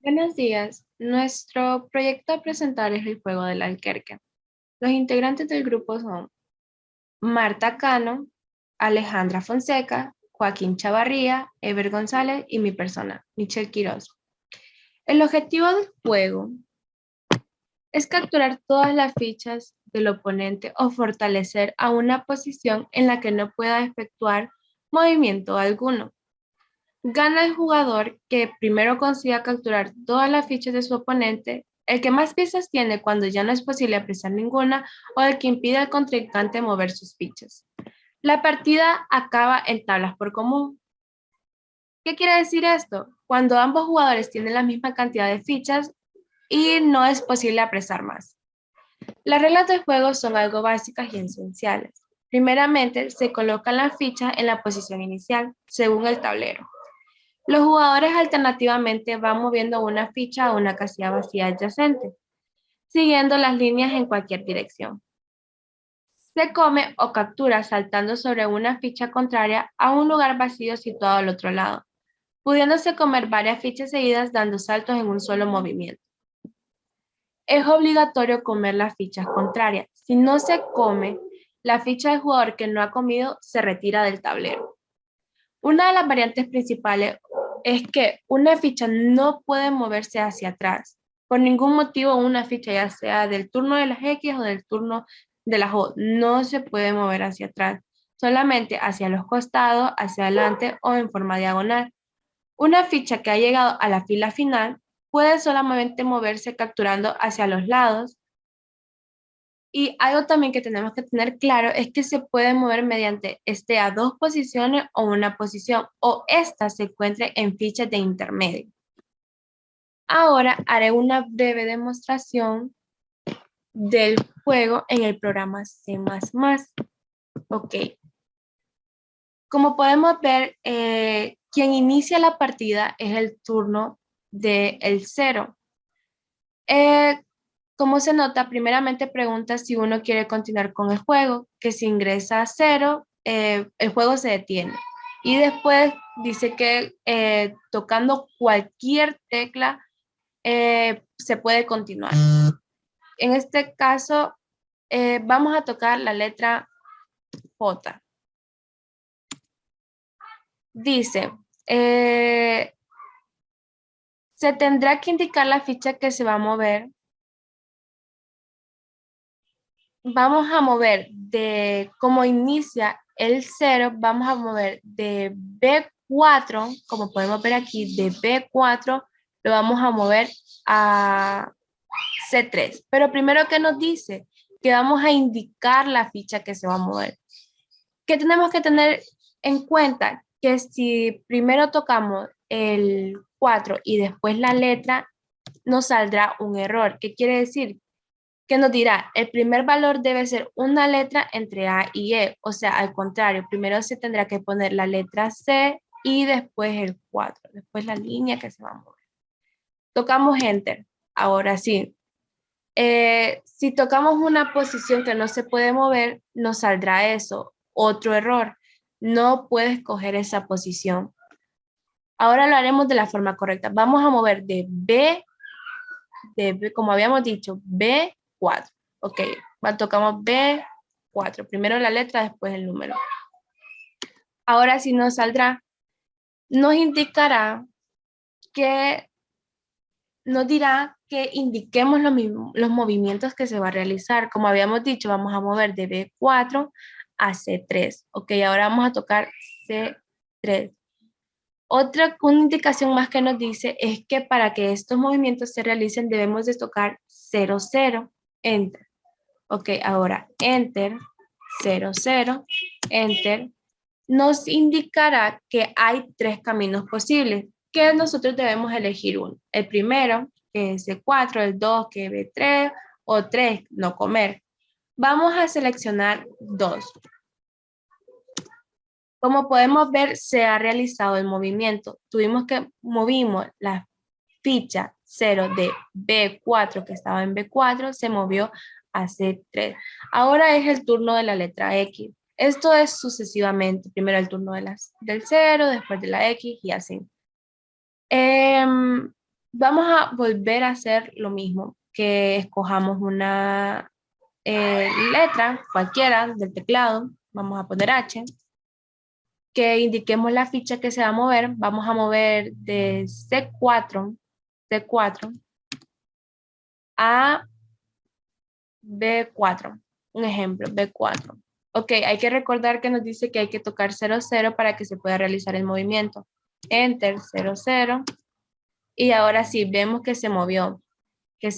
Buenos días. Nuestro proyecto a presentar es el juego del Alquerque. Los integrantes del grupo son Marta Cano, Alejandra Fonseca, Joaquín Chavarría, Ever González y mi persona, Michelle Quiroz. El objetivo del juego es capturar todas las fichas del oponente o fortalecer a una posición en la que no pueda efectuar movimiento alguno. Gana el jugador que primero consiga capturar todas las fichas de su oponente, el que más piezas tiene cuando ya no es posible apresar ninguna o el que impide al contrincante mover sus fichas. La partida acaba en tablas por común. ¿Qué quiere decir esto? Cuando ambos jugadores tienen la misma cantidad de fichas y no es posible apresar más. Las reglas del juego son algo básicas y esenciales. Primeramente, se colocan las fichas en la posición inicial, según el tablero. Los jugadores alternativamente van moviendo una ficha a una casilla vacía adyacente, siguiendo las líneas en cualquier dirección. Se come o captura saltando sobre una ficha contraria a un lugar vacío situado al otro lado, pudiéndose comer varias fichas seguidas dando saltos en un solo movimiento. Es obligatorio comer las fichas contrarias. Si no se come, la ficha del jugador que no ha comido se retira del tablero. Una de las variantes principales es que una ficha no puede moverse hacia atrás. Por ningún motivo una ficha, ya sea del turno de las X o del turno de las O, no se puede mover hacia atrás, solamente hacia los costados, hacia adelante o en forma diagonal. Una ficha que ha llegado a la fila final puede solamente moverse capturando hacia los lados. Y algo también que tenemos que tener claro es que se puede mover mediante a dos posiciones o una posición, o esta se encuentre en fichas de intermedio. Ahora haré una breve demostración del juego en el programa C++. Ok. Como podemos ver, quien inicia la partida es el turno del 0. Como se nota, primeramente pregunta si uno quiere continuar con el juego, que si ingresa a 0, el juego se detiene. Y después dice que tocando cualquier tecla se puede continuar. En este caso, vamos a tocar la letra J. Dice, se tendrá que indicar la ficha que se va a mover. Vamos a mover de, como inicia el 0, vamos a mover de B4, como podemos ver aquí, de B4, lo vamos a mover a C3. Pero primero que nos dice que vamos a indicar la ficha que se va a mover. ¿Qué tenemos que tener en cuenta? Que si primero tocamos el 4 y después la letra, nos saldrá un error. ¿Qué quiere decir? Que nos dirá, el primer valor debe ser una letra entre A y E, o sea, al contrario, primero se tendrá que poner la letra C y después el 4, después la línea que se va a mover. Tocamos Enter, ahora sí. Si tocamos una posición que no se puede mover, nos saldrá eso, otro error, no puedes coger esa posición. Ahora lo haremos de la forma correcta. Vamos a mover de B, como habíamos dicho, B4. Ok, tocamos B4. Primero la letra, después el número. Ahora sí nos saldrá, nos indicará que, nos dirá que indiquemos los movimientos que se va a realizar. Como habíamos dicho, vamos a mover de B4 a C3. Ok, ahora vamos a tocar C3. Una indicación más que nos dice es que para que estos movimientos se realicen debemos de tocar 0, 0, Enter. Ok, ahora Enter, 0, 0, Enter. Nos indicará que hay tres caminos posibles, que nosotros debemos elegir uno. El primero, que es C4, el 2, que es B3, o 3, no comer. Vamos a seleccionar 2. Como podemos ver, se ha realizado el movimiento. Movimos la ficha 0 de B4, que estaba en B4, se movió a C3. Ahora es el turno de la letra X. Esto es sucesivamente. Primero el turno del 0, después de la X y así. Vamos a volver a hacer lo mismo, que escojamos una letra cualquiera del teclado, vamos a poner H, que indiquemos la ficha que se va a mover, vamos a mover de C4 a B4, un ejemplo, B4. Ok, hay que recordar que nos dice que hay que tocar 00 para que se pueda realizar el movimiento. Enter 00 y ahora sí, vemos que se movió de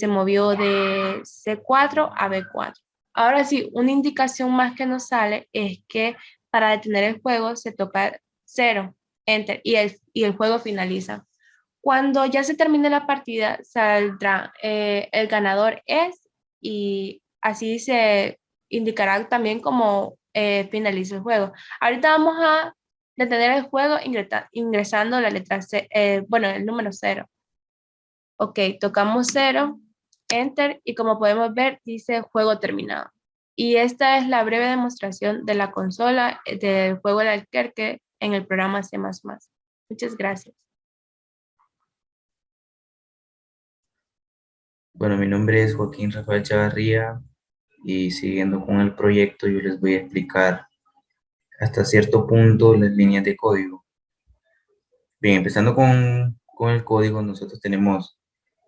C4 a B4. Ahora sí, una indicación más que nos sale es que para detener el juego se toca 0, Enter, y el juego finaliza. Cuando ya se termine la partida, saldrá el ganador es, y así se indicará también cómo finaliza el juego. Ahorita vamos a detener el juego ingresando la letra C, bueno, el número 0. Ok, tocamos 0, Enter, y como podemos ver, dice juego terminado. Y esta es la breve demostración de la consola del juego de Alquerque en el programa C++. Muchas gracias. Bueno, mi nombre es Joaquín Rafael Chavarría y siguiendo con el proyecto yo les voy a explicar hasta cierto punto las líneas de código. Bien, empezando con el código, nosotros tenemos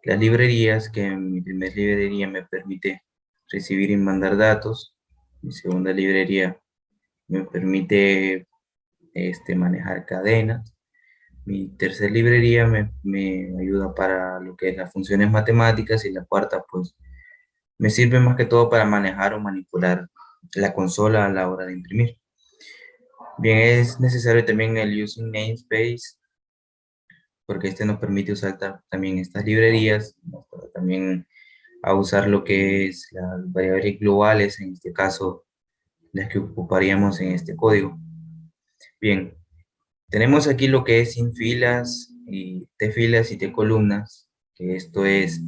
las librerías, que mi primera librería me permite recibir y mandar datos. Mi segunda librería me permite manejar cadenas. Mi tercera librería me ayuda para lo que es las funciones matemáticas y la cuarta, pues, me sirve más que todo para manejar o manipular la consola a la hora de imprimir. Bien, es necesario también el using namespace, porque este nos permite usar también estas librerías, también a usar lo que es las variables globales, en este caso las que ocuparíamos en este código. Bien, tenemos aquí lo que es sin filas y t filas y t columnas, que esto es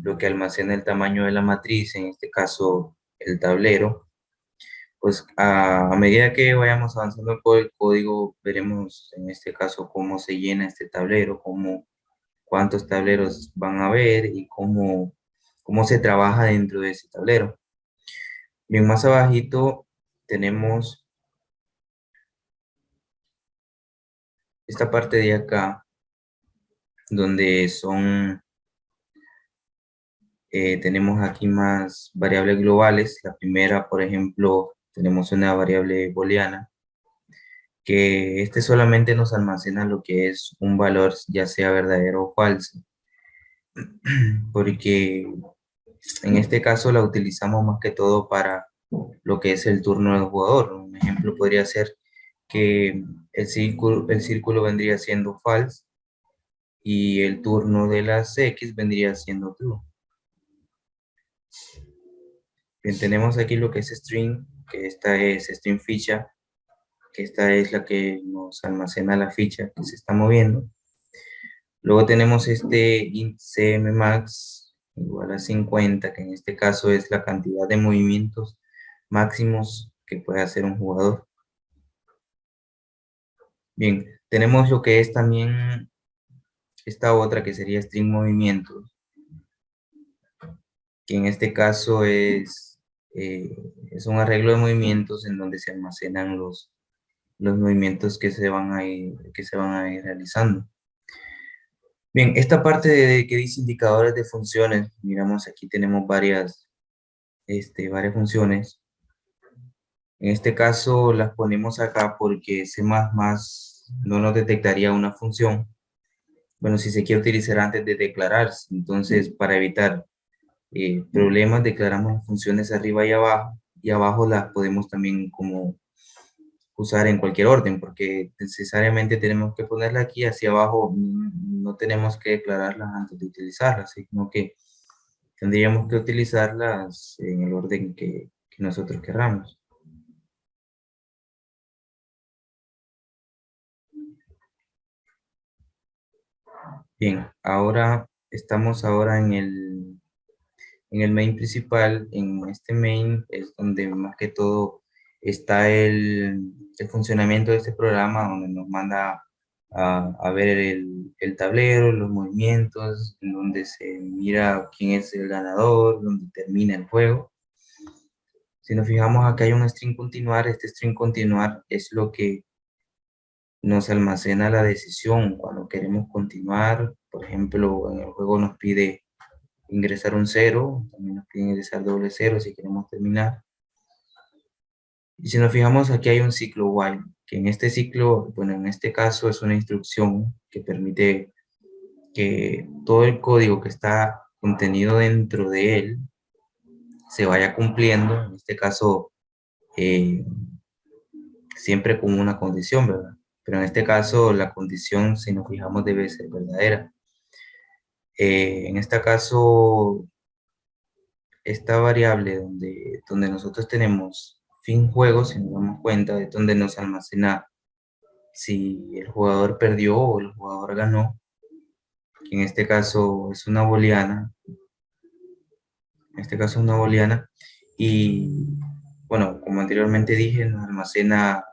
lo que almacena el tamaño de la matriz, en este caso el tablero. Pues a medida que vayamos avanzando con el código, veremos en este caso cómo se llena este tablero, cuántos tableros van a haber y cómo se trabaja dentro de ese tablero. Bien, más abajito tenemos esta parte de acá, donde tenemos aquí más variables globales. La primera, por ejemplo, tenemos una variable booleana, que este solamente nos almacena lo que es un valor, ya sea verdadero o falso, porque en este caso la utilizamos más que todo para lo que es el turno del jugador. Un ejemplo podría ser que el círculo vendría siendo false y el turno de las X vendría siendo true. Bien, tenemos aquí lo que es string, que esta es string ficha, que esta es la que nos almacena la ficha que se está moviendo. Luego tenemos este int cmmax igual a 50, que en este caso es la cantidad de movimientos máximos que puede hacer un jugador. Bien, tenemos lo que es también esta otra que sería string movimientos, que en este caso es un arreglo de movimientos en donde se almacenan los movimientos que se van a ir realizando. Bien, esta parte que dice indicadores de funciones, miramos aquí tenemos varias funciones. En este caso las ponemos acá porque C++ no nos detectaría una función. Bueno, si se quiere utilizar antes de declararse, entonces para evitar problemas declaramos las funciones arriba y abajo las podemos también como usar en cualquier orden, porque necesariamente tenemos que ponerla aquí hacia abajo, no tenemos que declararlas antes de utilizarlas, sino que tendríamos que utilizarlas en el orden que nosotros querramos. Bien, ahora estamos ahora en el main principal. En este main es donde más que todo está el funcionamiento de este programa, donde nos manda a ver el tablero, los movimientos, en donde se mira quién es el ganador, donde termina el juego. Si nos fijamos acá hay un string continuar, este string continuar es lo que nos almacena la decisión cuando queremos continuar. Por ejemplo, en el juego nos pide ingresar un 0, también nos pide ingresar doble 0 si queremos terminar. Y si nos fijamos aquí hay un ciclo while, que en este ciclo, bueno, en este caso es una instrucción que permite que todo el código que está contenido dentro de él se vaya cumpliendo, en este caso eh, siempre con una condición, ¿verdad? Pero en este caso la condición, si nos fijamos, debe ser verdadera. En este caso, esta variable donde nosotros tenemos fin juego, si nos damos cuenta, es donde nos almacena si el jugador perdió o el jugador ganó, que en este caso es una booleana, y bueno, como anteriormente dije, nos almacena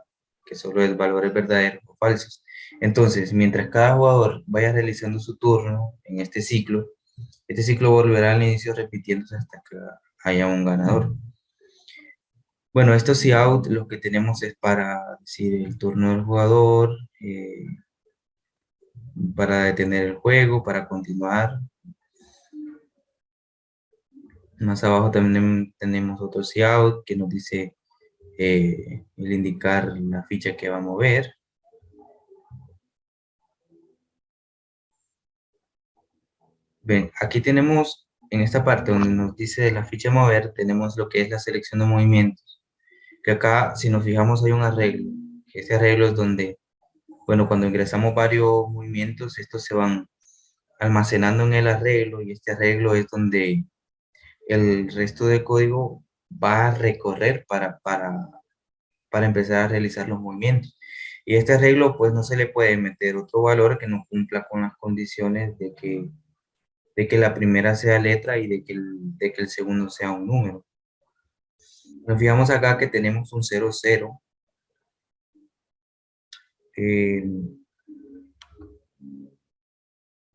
que solo es valores verdaderos o falsos. Entonces, mientras cada jugador vaya realizando su turno en este ciclo volverá al inicio repitiéndose hasta que haya un ganador. Bueno, estos out lo que tenemos es para decir el turno del jugador, para detener el juego, para continuar. Más abajo también tenemos otro out que nos dice el indicar la ficha que va a mover. Ven, aquí tenemos en esta parte donde nos dice de la ficha mover, tenemos lo que es la selección de movimientos. Que acá, si nos fijamos, hay un arreglo. Que ese arreglo es donde, bueno, cuando ingresamos varios movimientos, estos se van almacenando en el arreglo y este arreglo es donde el resto del código va a recorrer para empezar a realizar los movimientos. Y este arreglo pues no se le puede meter otro valor que no cumpla con las condiciones de que la primera sea letra y de que el segundo sea un número. Nos fijamos acá que tenemos un 0, 0.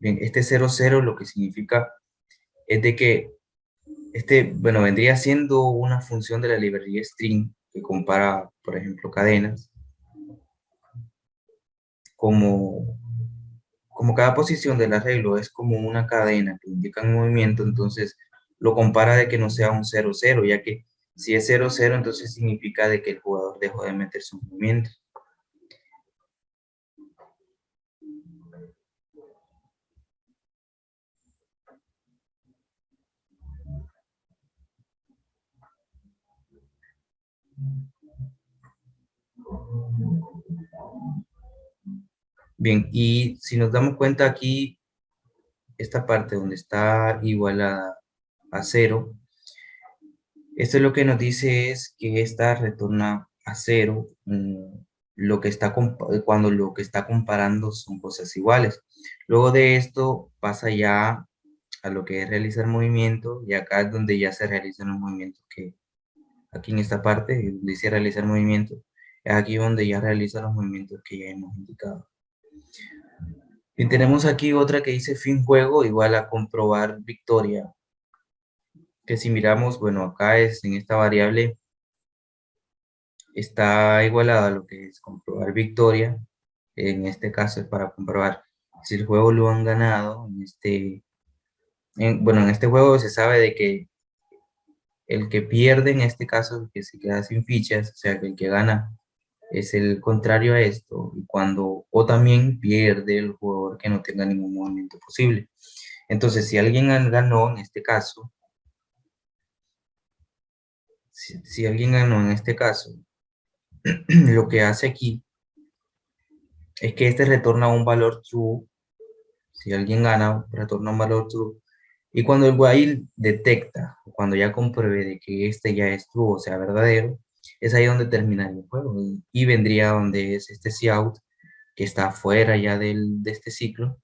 Bien, este 0, 0 lo que significa es de que bueno, vendría siendo una función de la librería string que compara, por ejemplo, cadenas, como, como cada posición del arreglo es como una cadena que indica un movimiento, entonces lo compara de que no sea un 0, 0, ya que si es 0, 0, entonces significa de que el jugador dejó de meter sus movimientos. Bien, y si nos damos cuenta aquí, esta parte donde está igualada a 0, esto lo que nos dice es que esta retorna a 0 lo que está cuando lo que está comparando son cosas iguales. Luego de esto pasa ya a lo que es realizar movimiento y acá es donde ya se realizan los movimientos que aquí en esta parte dice realizar movimiento, es aquí donde ya realiza los movimientos que ya hemos indicado. Y tenemos aquí otra que dice fin juego igual a comprobar victoria, que si miramos, bueno, acá es en esta variable está igualada a lo que es comprobar victoria. En este caso es para comprobar si el juego lo han ganado. Bueno, en este juego se sabe de que el que pierde en este caso es el que se queda sin fichas, o sea que el que gana es el contrario a esto, y o también pierde el jugador que no tenga ningún movimiento posible. Entonces, si alguien ganó en este caso, si alguien ganó en este caso, lo que hace aquí es que este retorna un valor true. Si alguien gana, retorna un valor true. Y cuando el while detecta, cuando ya compruebe de que este ya es true, o sea, verdadero, es ahí donde termina el juego. Y vendría donde es este cout, que está fuera ya de este ciclo,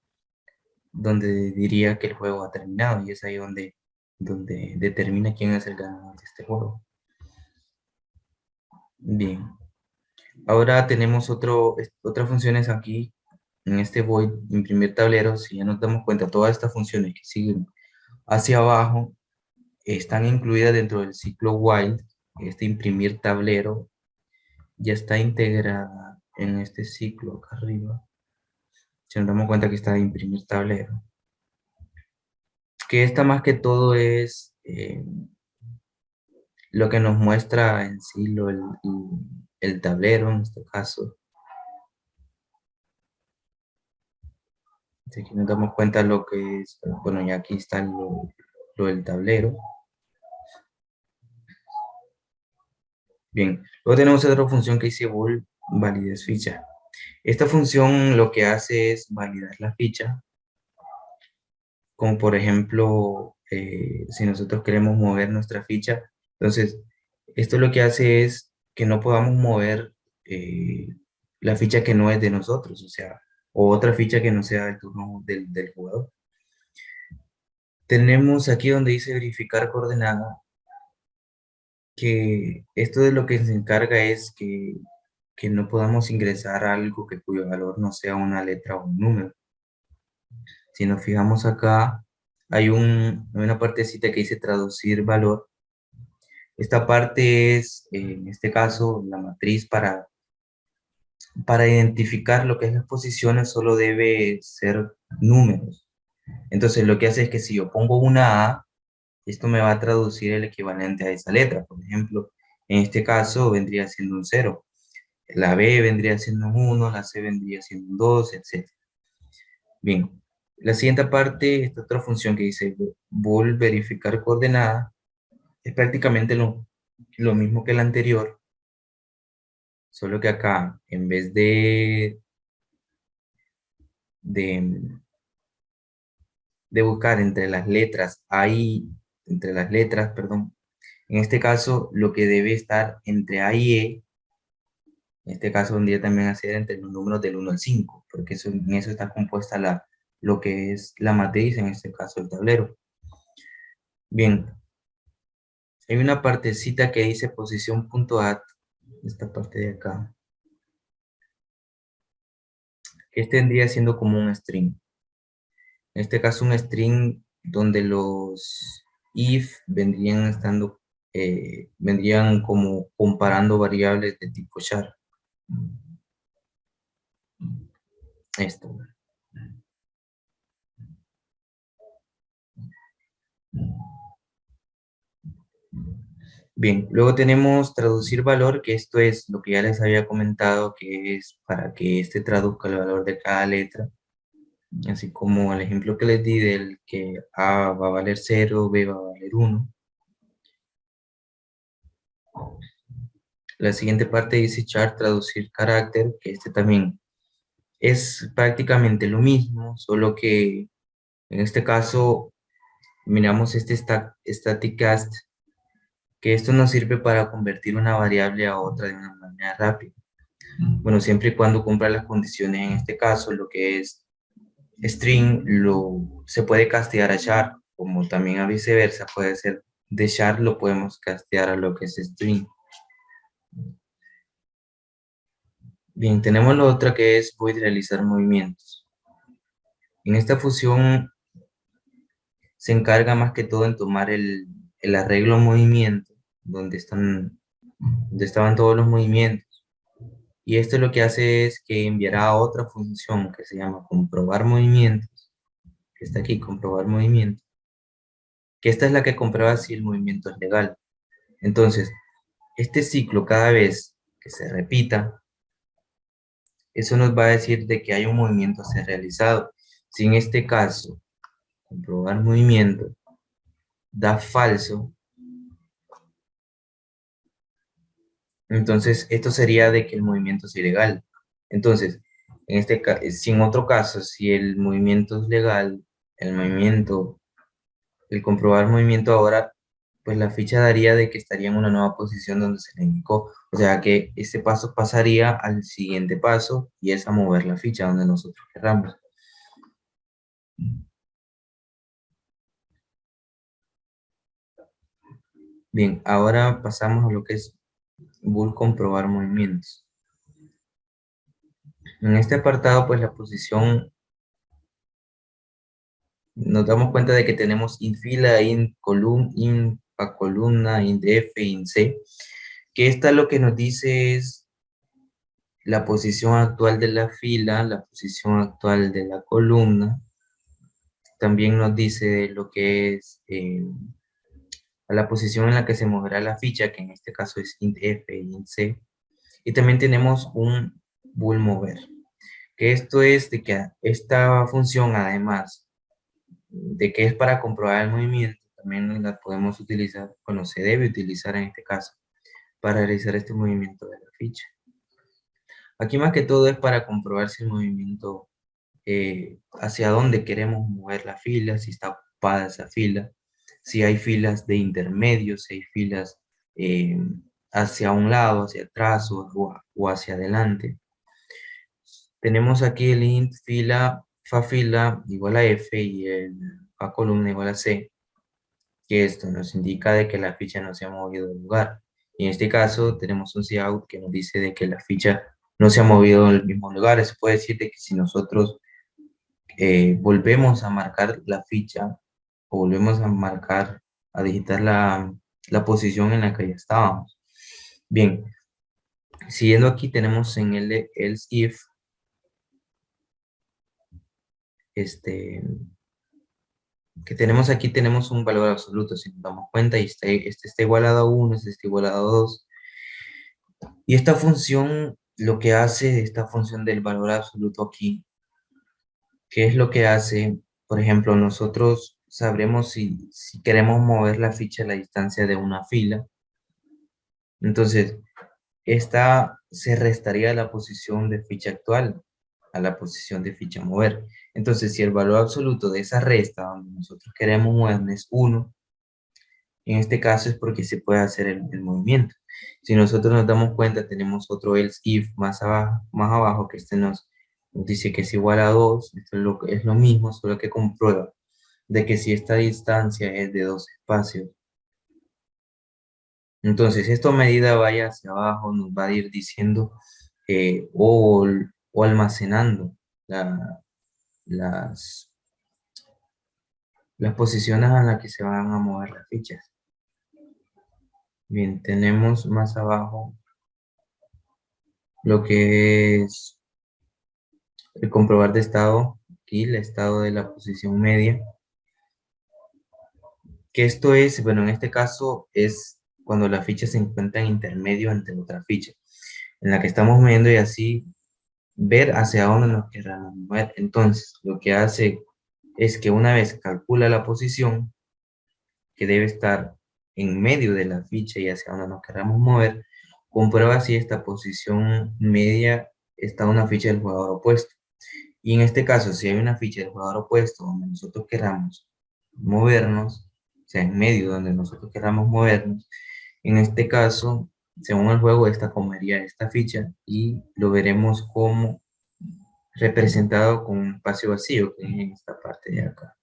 donde diría que el juego ha terminado. Y es ahí donde determina quién es el ganador de este juego. Bien. Ahora tenemos otras funciones aquí en este void imprimir tablero, si ya nos damos cuenta, todas estas funciones que siguen hacia abajo están incluidas dentro del ciclo while. Este imprimir tablero ya está integrada en este ciclo acá arriba. Si nos damos cuenta que está de imprimir tablero, que esta más que todo es lo que nos muestra en sí el tablero en este caso. Si aquí nos damos cuenta lo que es, bueno, ya aquí está lo del tablero. Bien, luego tenemos otra función que dice bool validez ficha. Esta función lo que hace es validar la ficha, como por ejemplo, si nosotros queremos mover nuestra ficha, entonces esto lo que hace es que no podamos mover eh, la ficha que no es de nosotros, o sea, o otra ficha que no sea del turno del jugador. Tenemos aquí donde dice verificar coordenada, que esto de lo que se encarga es que no podamos ingresar algo que cuyo valor no sea una letra o un número. Si nos fijamos acá, hay una partecita que dice traducir valor. Esta parte es, en este caso, la matriz para identificar lo que es las posiciones solo debe ser números. Entonces lo que hace es que si yo pongo una A, esto me va a traducir el equivalente a esa letra. Por ejemplo, en este caso vendría siendo un 0. La B vendría siendo un 1, la C vendría siendo un 2, etc. Bien, la siguiente parte, esta otra función que dice bool verificar coordenada, es prácticamente lo mismo que la anterior, solo que acá, en vez de, de buscar entre las letras, entre las letras, perdón, en este caso, lo que debe estar entre A y E, en este caso vendría también a ser entre los números del 1 al 5, porque en eso está compuesta lo que es la matriz, en este caso el tablero. Bien, hay una partecita que dice posición.add, esta parte de acá, que tendría siendo como un string. En este caso un string donde los if vendrían como comparando variables de tipo char. Esto. Bien, luego tenemos traducir valor, que esto es lo que ya les había comentado, que es para que este traduzca el valor de cada letra, así como el ejemplo que les di del que A va a valer 0, B va a valer 1. La siguiente parte dice char traducir carácter, que este también es prácticamente lo mismo, solo que en este caso miramos este static cast, que esto nos sirve para convertir una variable a otra de una manera rápida. Bueno, siempre y cuando cumpla las condiciones, en este caso, lo que es string se puede castear a char, como también a viceversa, puede ser de char lo podemos castear a lo que es string. Bien, tenemos la otra que es void realizar movimientos. En esta función se encarga más que todo en tomar el arreglo movimiento, donde estaban todos los movimientos. Y esto lo que hace es que enviará a otra función que se llama comprobar movimientos, que está aquí, comprobar movimiento, que esta es la que comprueba si el movimiento es legal. Entonces, este ciclo cada vez que se repita, eso nos va a decir de que hay un movimiento a ser realizado. Si en este caso, comprobar movimiento da falso, entonces esto sería de que el movimiento es ilegal. Entonces, si en otro caso, si el movimiento es legal, el comprobar movimiento ahora, pues la ficha daría de que estaría en una nueva posición donde se le indicó. O sea que este paso pasaría al siguiente paso y es a mover la ficha donde nosotros queramos. Bien, ahora pasamos a lo que es bool comprobar movimientos. En este apartado, pues la posición, nos damos cuenta de que tenemos int fila, int column, int a columna, int f, int c, que esta lo que nos dice es la posición actual de la fila, la posición actual de la columna. También nos dice lo que es a la posición en la que se moverá la ficha, que en este caso es int f e int c. Y también tenemos un bool mover, que esto es de que esta función, además de que es para comprobar el movimiento, también la podemos utilizar, bueno, se debe utilizar en este caso, para realizar este movimiento de la ficha. Aquí más que todo es para comprobar si el movimiento, hacia dónde queremos mover la fila, si está ocupada esa fila, si hay filas de intermedios, si hay filas eh, hacia un lado, hacia atrás o hacia adelante. Tenemos aquí el int fila, fa fila igual a f y el fa columna igual a c, que esto nos indica de que la ficha no se ha movido del lugar. Y en este caso tenemos un cout que nos dice de que la ficha no se ha movido del mismo lugar. Eso puede decir de que si nosotros volvemos a marcar la ficha o volvemos a marcar, a digitar la posición en la que ya estábamos. Bien, siguiendo aquí tenemos en el else if, que tenemos aquí, tenemos un valor absoluto, si nos damos cuenta, y este está igualado a 1, este está igualado a 2. Y esta función, lo que hace, esta función del valor absoluto aquí, ¿qué es lo que hace? Por ejemplo, nosotros sabremos si queremos mover la ficha a la distancia de una fila. Entonces, esta se restaría a la posición de ficha actual, a la posición de ficha mover. Entonces, si el valor absoluto de esa resta donde nosotros queremos mover es 1, en este caso es porque se puede hacer el movimiento. Si nosotros nos damos cuenta, tenemos otro else if más abajo que nos dice que es igual a 2. Esto es lo mismo, solo que comprueba de que si esta distancia es de 2 espacios, entonces esta medida vaya hacia abajo, nos va a ir diciendo o almacenando las, las posiciones a las que se van a mover las fichas. Bien, tenemos más abajo lo que es el comprobar de estado, aquí el estado de la posición media, que esto es, bueno, en este caso es cuando la ficha se encuentra en intermedio entre otra ficha, en la que estamos moviendo y así ver hacia dónde nos queramos mover. Entonces, lo que hace es que una vez calcula la posición, que debe estar en medio de la ficha y hacia donde nos queramos mover, comprueba si esta posición media está una ficha del jugador opuesto. Y en este caso, si hay una ficha del jugador opuesto donde nosotros queramos movernos, o sea, en medio donde nosotros queramos movernos, en este caso, según el juego, esta comería esta ficha y lo veremos como representado con un espacio vacío, que es en esta parte de acá.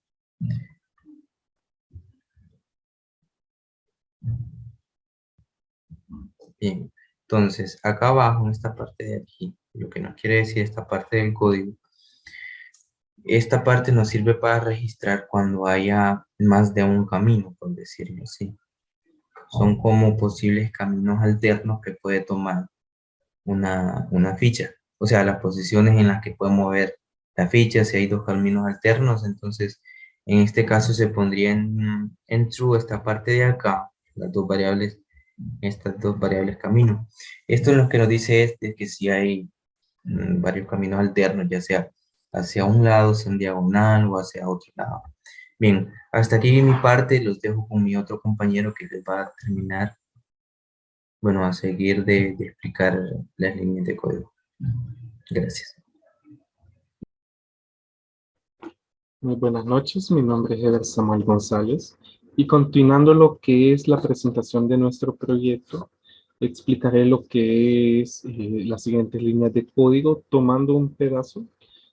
Bien, entonces acá abajo, en esta parte de aquí, lo que nos quiere decir esta parte del código, esta parte nos sirve para registrar cuando haya más de un camino, por decirlo así. Son como posibles caminos alternos que puede tomar una ficha. O sea, las posiciones en las que puede mover la ficha, si hay dos caminos alternos, entonces en este caso se pondría en true esta parte de acá, las dos variables, estas dos variables caminos. Esto lo que nos dice es que si hay varios caminos alternos, ya sea hacia un lado, sea en diagonal o hacia otro lado. Bien, hasta aquí mi parte, los dejo con mi otro compañero que les va a terminar, bueno, a seguir de explicar las líneas de código. Gracias. Muy buenas noches, mi nombre es Eder Samuel González y continuando lo que es la presentación de nuestro proyecto, explicaré lo que es las siguientes líneas de código tomando un pedazo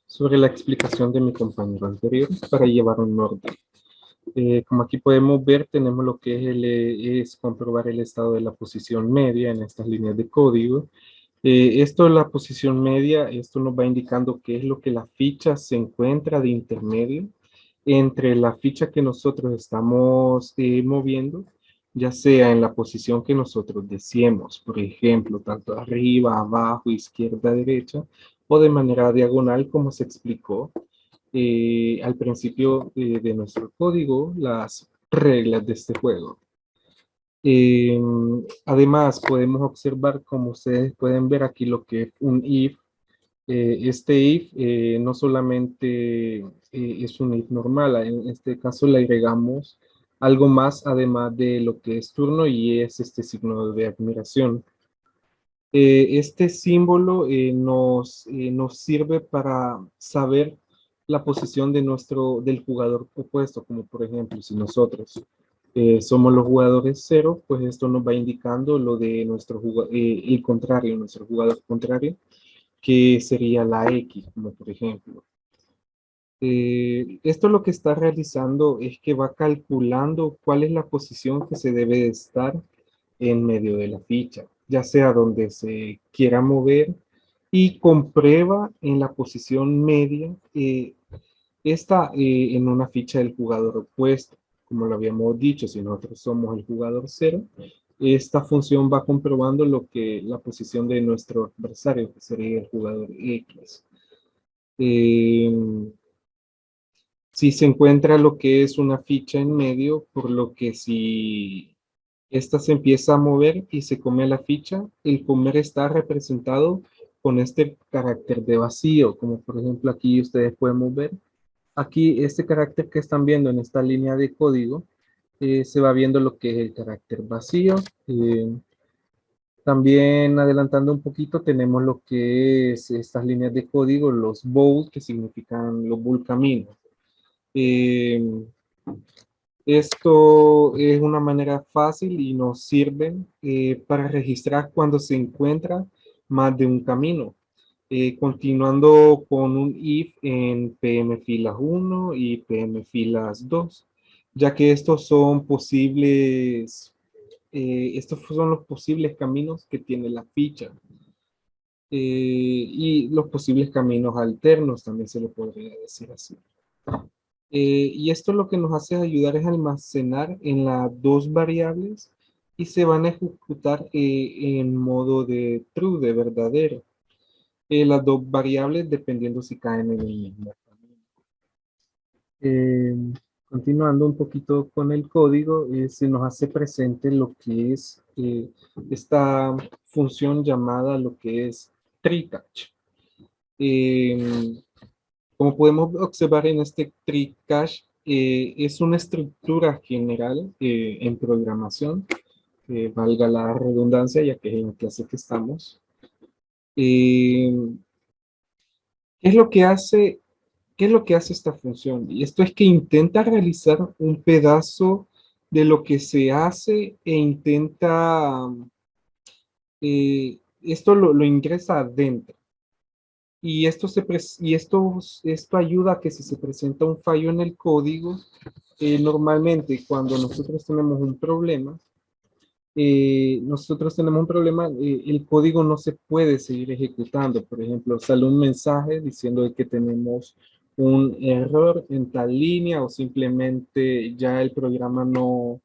sobre la explicación de mi compañero anterior para llevar un orden. Como aquí podemos ver, tenemos lo que es comprobar el estado de la posición media en estas líneas de código Esto es la posición media, esto nos va indicando qué es lo que la ficha se encuentra de intermedio entre la ficha que nosotros estamos moviendo, ya sea en la posición que nosotros deseemos, por ejemplo, tanto arriba, abajo, izquierda, derecha, o de manera diagonal, como se explicó al principio de nuestro código, las reglas de este juego. Además, podemos observar, como ustedes pueden ver aquí, lo que es un if. Este if no solamente es un if normal, en este caso le agregamos algo más además de lo que es turno y es este signo de admiración. Este símbolo nos sirve para saber la posición del jugador opuesto, como por ejemplo, si nosotros somos los jugadores cero, pues esto nos va indicando lo de el contrario, nuestro jugador contrario, que sería la X, como por ejemplo. Esto lo que está realizando es que va calculando cuál es la posición que se debe de estar en medio de la ficha, ya sea donde se quiera mover, y comprueba en la posición media esta en una ficha del jugador opuesto. Como lo habíamos dicho, si nosotros somos el jugador cero, esta función va comprobando la posición de nuestro adversario, que sería el jugador X. Eh, si se encuentra lo que es una ficha en medio, por lo que si esta se empieza a mover y se come la ficha, el comer está representado con este carácter de vacío, como por ejemplo aquí ustedes pueden ver. Aquí este carácter que están viendo en esta línea de código, se va viendo lo que es el carácter vacío. También adelantando un poquito, tenemos lo que es estas líneas de código, los bold, que significan los bull caminos. Eh, Esto es una manera fácil y nos sirve para registrar cuando se encuentra más de un camino. Continuando con un if en PM filas 1 y PM filas 2, ya que estos son los posibles caminos que tiene la ficha. Y los posibles caminos alternos, también se le podría decir así. Y esto lo que nos hace ayudar es almacenar en las dos variables y se van a ejecutar en modo de true, de verdadero. Las dos variables dependiendo si caen en el mismo camino. Continuando un poquito con el código, se nos hace presente lo que es esta función llamada lo que es tree-catch. Como podemos observar en este tree cache, es una estructura general en programación, valga la redundancia, ya que es en la clase que estamos. ¿Qué es lo que hace, ¿Qué es lo que hace esta función? Y esto es que intenta realizar un pedazo de lo que se hace e intenta, esto lo ingresa adentro. Y esto ayuda a que si se presenta un fallo en el código, normalmente cuando nosotros tenemos un problema, el código no se puede seguir ejecutando. Por ejemplo, sale un mensaje diciendo de que tenemos un error en tal línea o simplemente ya el programa no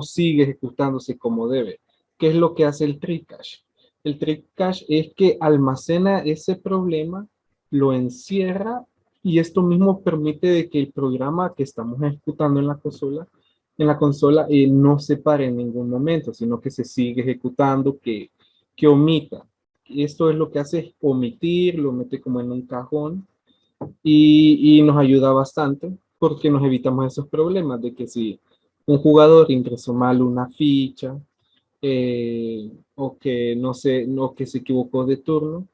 sigue ejecutándose como debe. ¿Qué es lo que hace el tree cache? El tree cache es que almacena ese problema, lo encierra y esto mismo permite de que el programa que estamos ejecutando en la consola no se pare en ningún momento, sino que se sigue ejecutando, que omita. Esto es lo que hace es omitir, lo mete como en un cajón y nos ayuda bastante porque nos evitamos esos problemas de que si un jugador ingresó mal una ficha o que no que se equivocó de turno,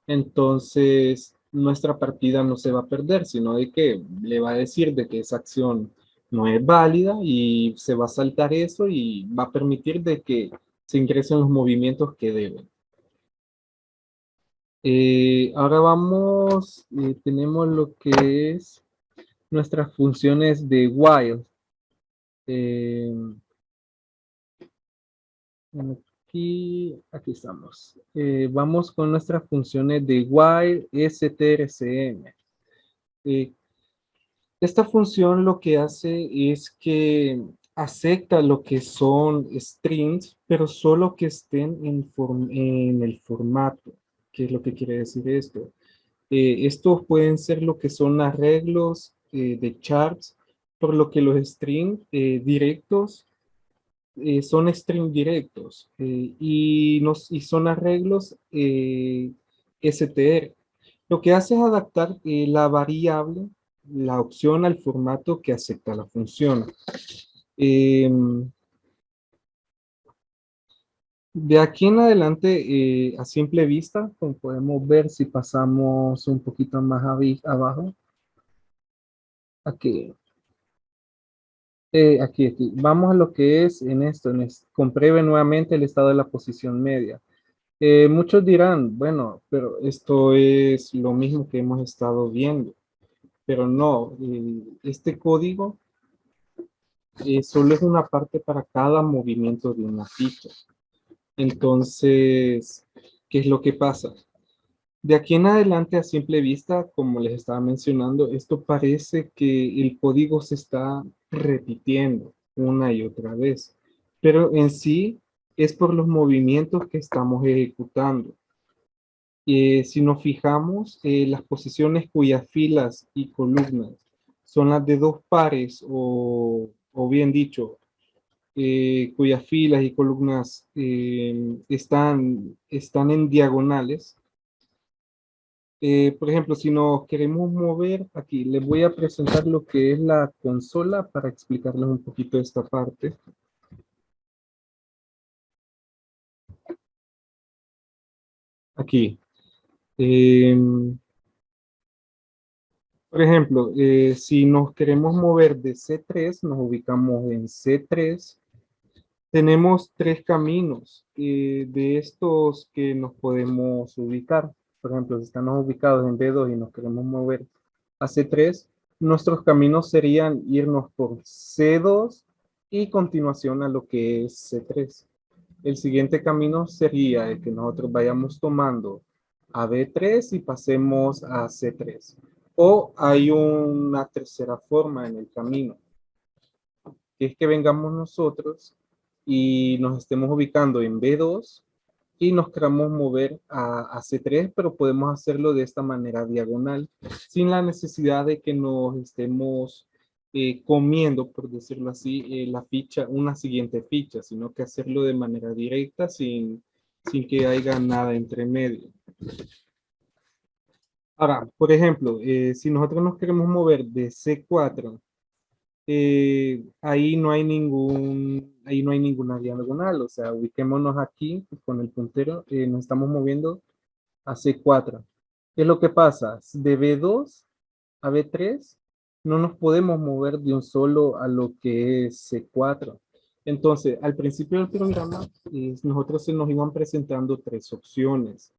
entonces nuestra partida no se va a perder, sino de que le va a decir de que esa acción no es válida y se va a saltar eso y va a permitir de que se ingresen los movimientos que deben. Ahora tenemos lo que es nuestras funciones de while. aquí estamos. Vamos con nuestras funciones de while, strcm. Esta función lo que hace es que acepta lo que son strings, pero solo que estén en el formato. ¿Qué es lo que quiere decir esto? Estos pueden ser lo que son arreglos de charts, por lo que los strings directos son string directos y son arreglos str. Lo que hace es adaptar la variable, la opción al formato que acepta la función. De aquí en adelante, a simple vista, como podemos ver si pasamos un poquito más abajo, aquí, aquí. Vamos a lo que es en esto, compruebe nuevamente el estado de la posición media. Muchos dirán, bueno, pero esto es lo mismo que hemos estado viendo, pero no, este código solo es una parte para cada movimiento de una ficha. Entonces, ¿qué es lo que pasa? De aquí en adelante, a simple vista, como les estaba mencionando, esto parece que el código se está repitiendo una y otra vez, pero en sí es por los movimientos que estamos ejecutando. Si nos fijamos, las posiciones cuyas filas y columnas son las de dos pares, o bien dicho, cuyas filas y columnas están en diagonales. Por ejemplo, si nos queremos mover aquí, les voy a presentar lo que es la consola para explicarles un poquito esta parte. Aquí. Por ejemplo, si nos queremos mover de C3, nos ubicamos en C3. Tenemos tres caminos de estos que nos podemos ubicar. Por ejemplo, si estamos ubicados en B2 y nos queremos mover a C3, nuestros caminos serían irnos por C2 y continuación a lo que es C3. El siguiente camino sería el que nosotros vayamos tomando a B3 y pasemos a C3. O hay una tercera forma en el camino, que es que vengamos nosotros y nos estemos ubicando en B2 y nos queramos mover a C3, pero podemos hacerlo de esta manera diagonal, sin la necesidad de que nos estemos comiendo, por decirlo así, la ficha, una siguiente ficha, sino que hacerlo de manera directa sin que haya nada entre medio. Ahora, por ejemplo, si nosotros nos queremos mover de C4, ahí no hay ninguna diagonal, o sea, ubiquémonos aquí con el puntero, nos estamos moviendo a C4. ¿Qué es lo que pasa? De B2 a B3 no nos podemos mover de un solo a lo que es C4. Entonces, al principio del programa, nosotros se nos iban presentando tres opciones.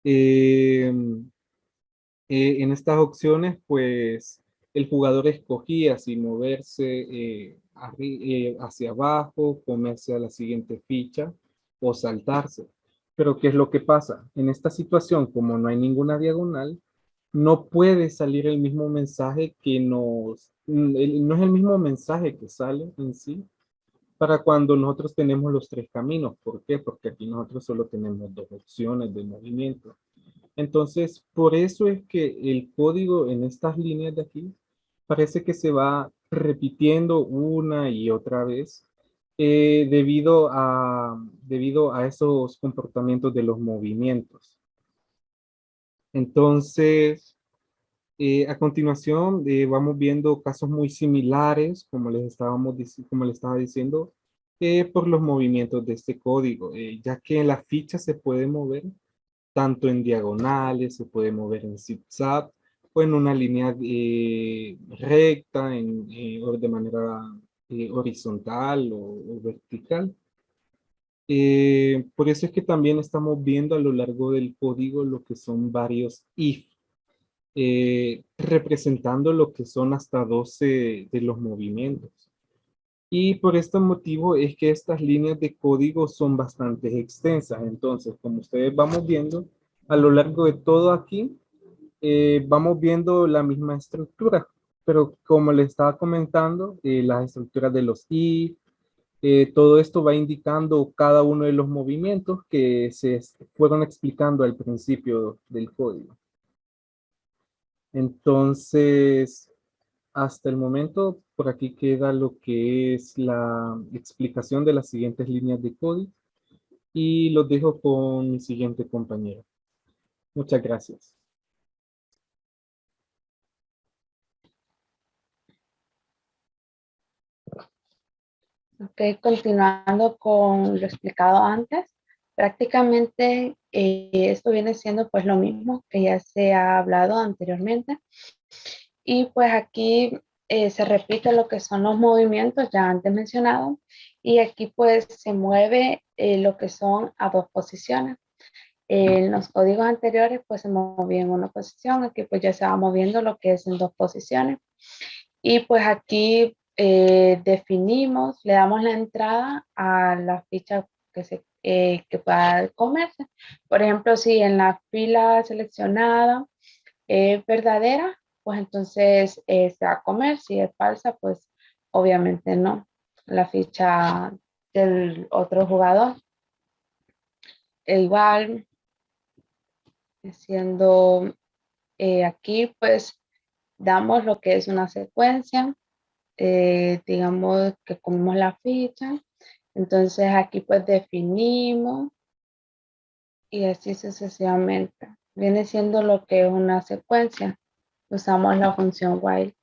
En estas opciones, pues, el jugador escogía si moverse hacia abajo, comerse a la siguiente ficha o saltarse. Pero, ¿qué es lo que pasa? En esta situación, como no hay ninguna diagonal, no puede salir el mismo mensaje que no es el mismo mensaje que sale en sí para cuando nosotros tenemos los tres caminos. ¿Por qué? Porque aquí nosotros solo tenemos dos opciones de movimiento. Entonces, por eso es que el código en estas líneas de aquí parece que se va repitiendo una y otra vez debido a esos comportamientos de los movimientos. Entonces, a continuación vamos viendo casos muy similares, como como les estaba diciendo, por los movimientos de este código, ya que en la ficha se puede mover tanto en diagonales, se puede mover en zigzag o en una línea recta, o de manera horizontal o vertical. Por eso es que también estamos viendo a lo largo del código lo que son varios if, representando lo que son hasta 12 de los movimientos. Y por este motivo es que estas líneas de código son bastante extensas. Entonces, como ustedes vamos viendo, a lo largo de todo aquí, vamos viendo la misma estructura. Pero como les estaba comentando, las estructuras de los i, todo esto va indicando cada uno de los movimientos que se fueron explicando al principio del código. Entonces, hasta el momento, por aquí queda lo que es la explicación de las siguientes líneas de código y los dejo con mi siguiente compañero. Muchas gracias. Ok, continuando con lo explicado antes, prácticamente esto viene siendo pues lo mismo que ya se ha hablado anteriormente. Y pues aquí se repite lo que son los movimientos ya antes mencionados. Y aquí pues se mueve lo que son a dos posiciones. En los códigos anteriores pues se movía en una posición, aquí pues ya se va moviendo lo que es en dos posiciones. Y pues aquí definimos, le damos la entrada a la ficha que pueda comerse. Por ejemplo, si en la fila seleccionada es verdadera, pues entonces se va a comer. Si es falsa, pues obviamente no. La ficha del otro jugador. E igual, siendo aquí, pues damos lo que es una secuencia. Digamos que comemos la ficha. Entonces aquí pues definimos y así sucesivamente. Viene siendo lo que es una secuencia. Usamos la función while.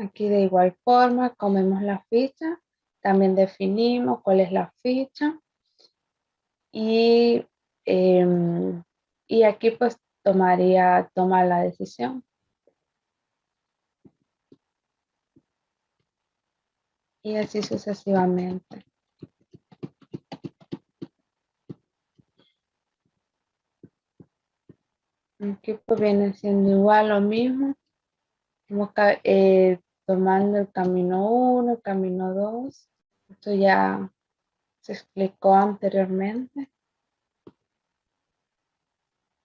Aquí de igual forma comemos la ficha. También definimos cuál es la ficha. Y, y aquí pues tomar la decisión. Y así sucesivamente. Aquí pues viene siendo igual lo mismo. Vamos tomando el camino 1, el camino 2. Esto ya se explicó anteriormente.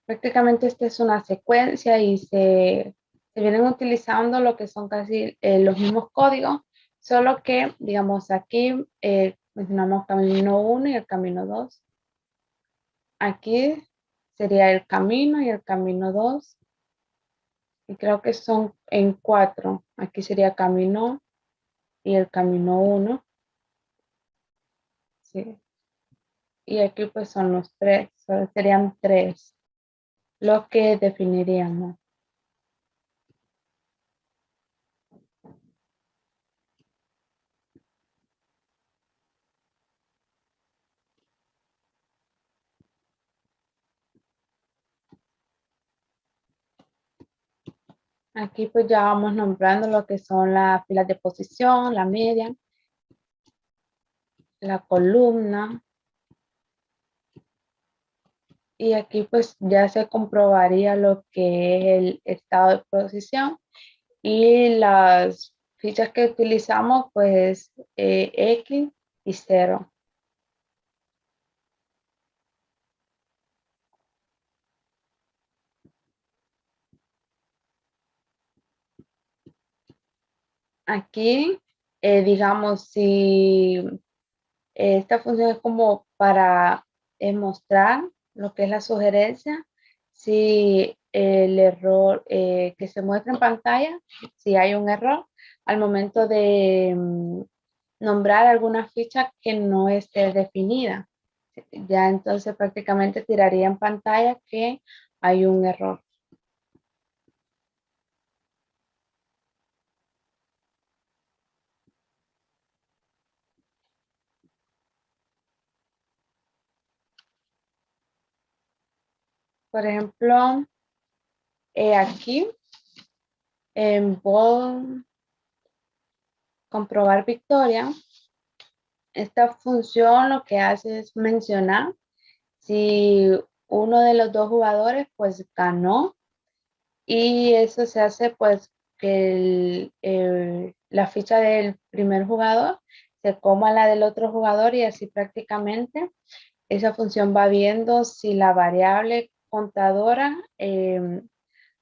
Prácticamente esta es una secuencia y se vienen utilizando lo que son casi los mismos códigos, solo que, digamos, aquí mencionamos camino 1 y el camino 2. Aquí sería el camino y el camino 2. Y creo que son en 4. Aquí sería camino y el camino 1. Sí. Y aquí pues son los 3. Serían 3 los que definiríamos. Aquí pues ya vamos nombrando lo que son las filas de posición, la media, la columna. Y aquí pues ya se comprobaría lo que es el estado de posición. Y las fichas que utilizamos pues X y 0. Aquí, digamos, si esta función es como para mostrar lo que es la sugerencia, si el error que se muestra en pantalla, si hay un error al momento de nombrar alguna ficha que no esté definida. Ya entonces prácticamente tiraría en pantalla que hay un error. Por ejemplo, aquí en bold comprobar victoria, esta función lo que hace es mencionar si uno de los dos jugadores pues ganó, y eso se hace pues que la ficha del primer jugador se coma la del otro jugador, y así prácticamente esa función va viendo si la variable contadora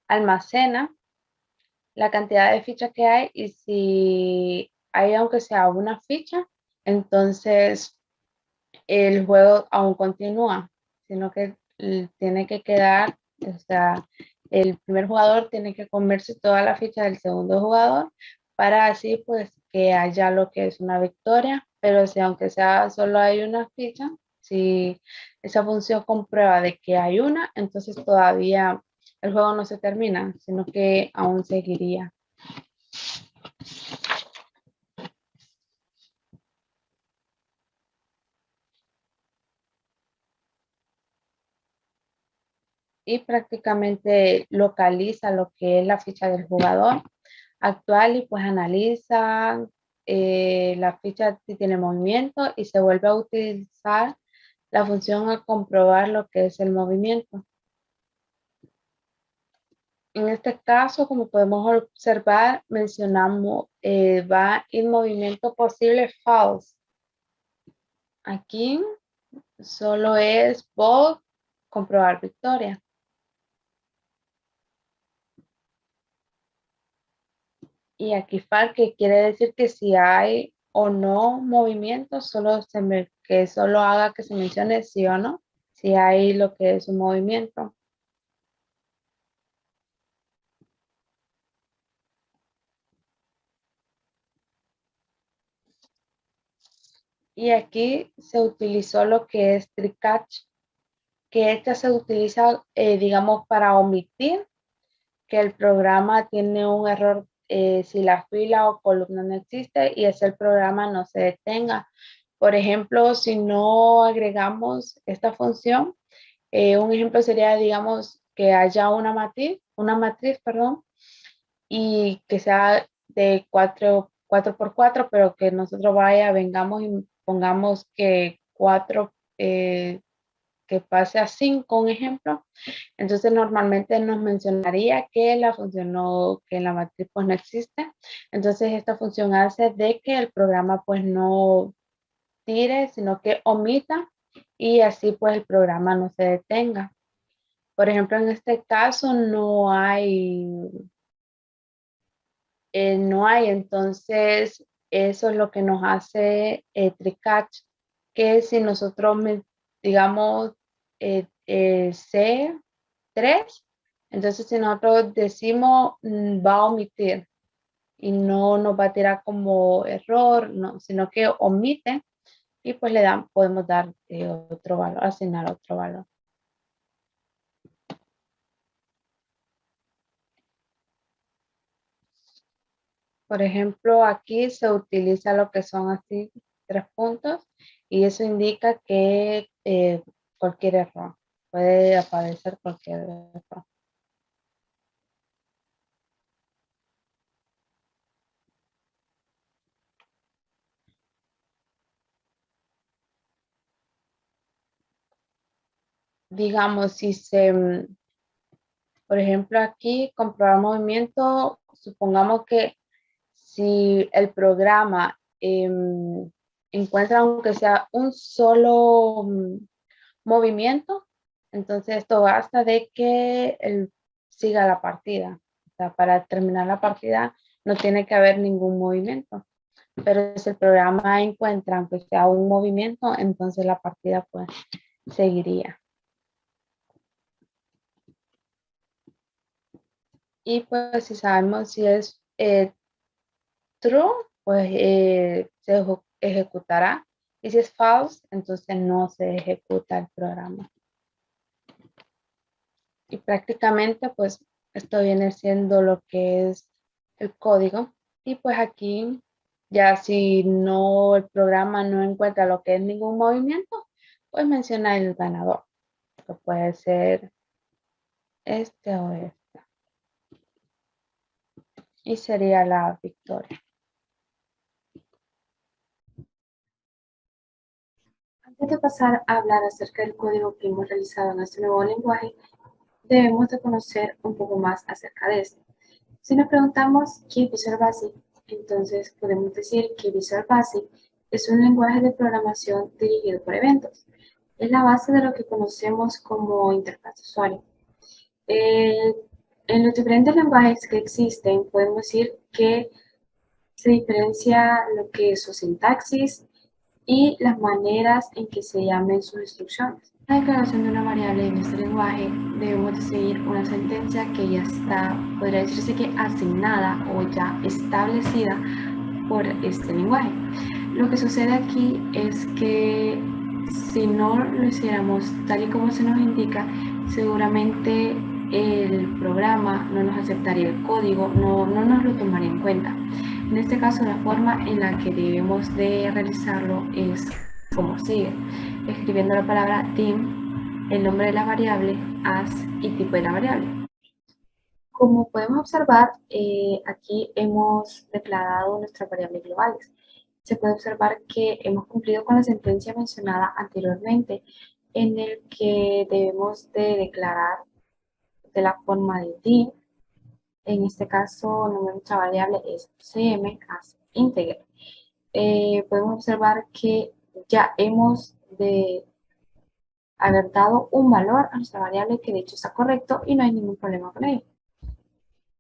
almacena la cantidad de fichas que hay, y si hay aunque sea una ficha, entonces el juego aún continúa, sino que tiene que quedar, o sea, el primer jugador tiene que comerse toda la ficha del segundo jugador para así pues que haya lo que es una victoria. Pero si aunque sea solo hay una ficha, si esa función comprueba de que hay una, entonces todavía el juego no se termina, sino que aún seguiría. Y prácticamente localiza lo que es la ficha del jugador actual, y pues analiza la ficha si tiene movimiento, y se vuelve a utilizar la función a comprobar lo que es el movimiento. En este caso, como podemos observar, mencionamos va en movimiento posible false. Aquí solo es bold, comprobar victoria. Y aquí fal, que quiere decir que si hay o no movimiento, que solo haga que se mencione sí o no, si hay lo que es un movimiento. Y aquí se utilizó lo que es try catch, que esta se utiliza, digamos, para omitir que el programa tiene un error si la fila o columna no existe, y así el programa no se detenga. Por ejemplo, si no agregamos esta función, un ejemplo sería, digamos, que haya una matriz, perdón, y que sea de 4 por 4, pero que nosotros vengamos y pongamos que 4 que pase a 5, un ejemplo. Entonces normalmente nos mencionaría que la función que la matriz pues no existe. Entonces esta función hace de que el programa pues no tire, sino que omita, y así pues el programa no se detenga. Por ejemplo, en este caso no hay, entonces eso es lo que nos hace try catch, que si nosotros digamos C3, entonces si nosotros decimos va a omitir, y no nos va a tirar como error, no, sino que omite, y pues podemos dar otro valor, asignar otro valor. Por ejemplo, aquí se utiliza lo que son así 3 puntos, y eso indica que cualquier error, puede aparecer cualquier error. Digamos, por ejemplo, aquí comprobar movimiento, supongamos que si el programa encuentra aunque sea un solo movimiento, entonces esto basta de que él siga la partida. O sea, para terminar la partida no tiene que haber ningún movimiento. Pero si el programa encuentra aunque sea un movimiento, entonces la partida pues seguiría. Y pues si sabemos si es true, pues se ejecutará. Y si es false, entonces no se ejecuta el programa. Y prácticamente pues esto viene siendo lo que es el código. Y pues aquí ya si no, el programa no encuentra lo que es ningún movimiento, pues menciona el ganador, que puede ser este o este. Y sería la victoria. Antes de pasar a hablar acerca del código que hemos realizado en este nuevo lenguaje, debemos de conocer un poco más acerca de esto. Si nos preguntamos qué es Visual Basic, entonces podemos decir que Visual Basic es un lenguaje de programación dirigido por eventos. Es la base de lo que conocemos como interfaz de usuario. En los diferentes lenguajes que existen, podemos decir que se diferencia lo que es su sintaxis y las maneras en que se llamen sus instrucciones. La declaración de una variable en este lenguaje debemos de seguir una sentencia que ya está, podría decirse que asignada o ya establecida por este lenguaje. Lo que sucede aquí es que si no lo hiciéramos tal y como se nos indica, seguramente el programa no nos aceptaría el código, no nos lo tomaría en cuenta. En este caso, la forma en la que debemos de realizarlo es como sigue: escribiendo la palabra dim, el nombre de la variable, as y tipo de la variable. Como podemos observar, aquí hemos declarado nuestras variables globales. Se puede observar que hemos cumplido con la sentencia mencionada anteriormente, en el que debemos de declarar de la forma de dim. En este caso, el nombre de nuestra variable es cm as integer. Podemos observar que ya hemos de haber dado un valor a nuestra variable que de hecho está correcto y no hay ningún problema con ello.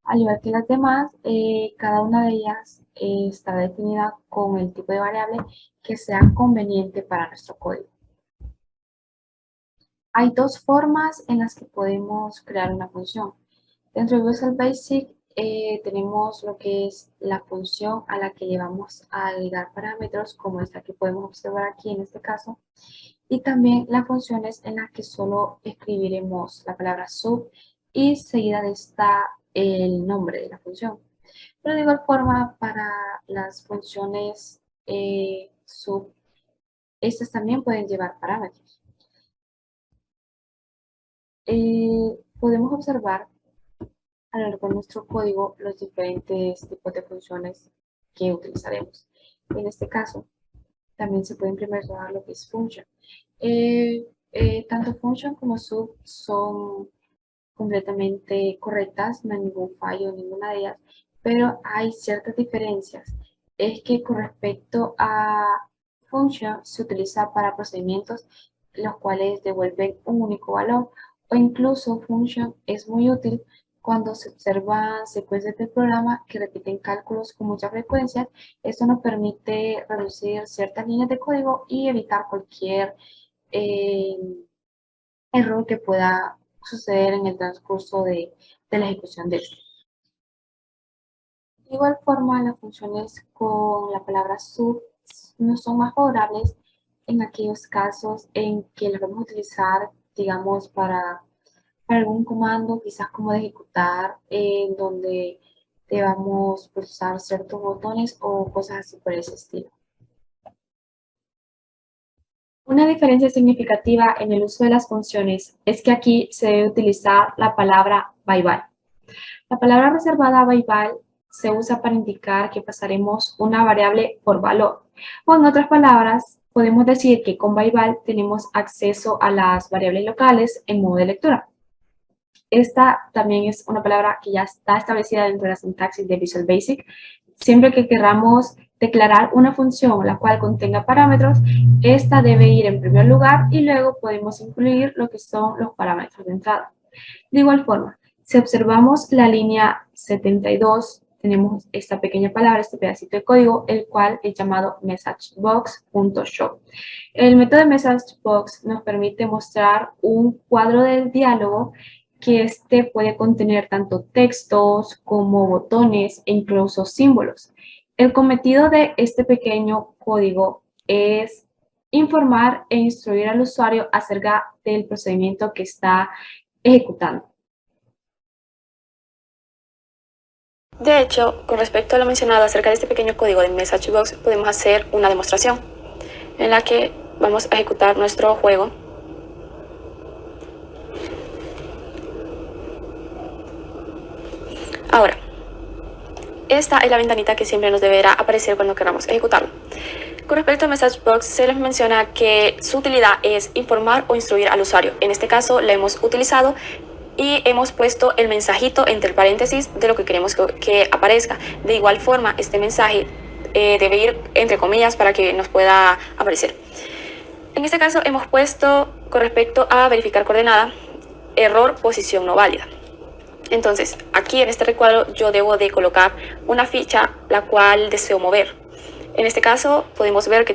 Al igual que las demás, cada una de ellas está definida con el tipo de variable que sea conveniente para nuestro código. Hay dos formas en las que podemos crear una función. Dentro de Visual Basic tenemos lo que es la función a la que le vamos a agregar parámetros, como esta que podemos observar aquí en este caso, y también las funciones en las que solo escribiremos la palabra sub y seguida de esta el nombre de la función. Pero de igual forma, para las funciones sub, estas también pueden llevar parámetros. Podemos observar a lo largo de nuestro código los diferentes tipos de funciones que utilizaremos. En este caso, también se puede implementar lo que es function. Tanto function como sub son completamente correctas, no hay ningún fallo en ninguna de ellas, pero hay ciertas diferencias. Es que con respecto a function se utiliza para procedimientos los cuales devuelven un único valor, o incluso function es muy útil cuando se observan secuencias del programa que repiten cálculos con mucha frecuencia. Esto nos permite reducir ciertas líneas de código y evitar cualquier error que pueda suceder en el transcurso de la ejecución de este. De igual forma, las funciones con la palabra sub no son más favorables en aquellos casos en que las vamos a utilizar, digamos, para algún comando, quizás como de ejecutar, en donde debamos pulsar ciertos botones o cosas así por ese estilo. Una diferencia significativa en el uso de las funciones es que aquí se debe utilizar la palabra bye bye. La palabra reservada bye bye se usa para indicar que pasaremos una variable por valor. O en otras palabras, podemos decir que con bye bye tenemos acceso a las variables locales en modo de lectura. Esta también es una palabra que ya está establecida dentro de la sintaxis de Visual Basic. Siempre que queramos declarar una función la cual contenga parámetros, esta debe ir en primer lugar y luego podemos incluir lo que son los parámetros de entrada. De igual forma, si observamos la línea 72, tenemos esta pequeña palabra, este pedacito de código, el cual es llamado messagebox.show. El método de messagebox nos permite mostrar un cuadro del diálogo que este puede contener tanto textos como botones e incluso símbolos. El cometido de este pequeño código es informar e instruir al usuario acerca del procedimiento que está ejecutando. De hecho, con respecto a lo mencionado acerca de este pequeño código de MessageBox, podemos hacer una demostración en la que vamos a ejecutar nuestro juego. Ahora, esta es la ventanita que siempre nos deberá aparecer cuando queramos ejecutarlo. Con respecto al message box, se les menciona que su utilidad es informar o instruir al usuario. En este caso, la hemos utilizado y hemos puesto el mensajito entre paréntesis de lo que queremos que aparezca. De igual forma, este mensaje debe ir entre comillas para que nos pueda aparecer. En este caso, hemos puesto con respecto a verificar coordenada, error, posición no válida. Entonces, aquí en este recuadro yo debo de colocar una ficha la cual deseo mover. En este caso podemos ver que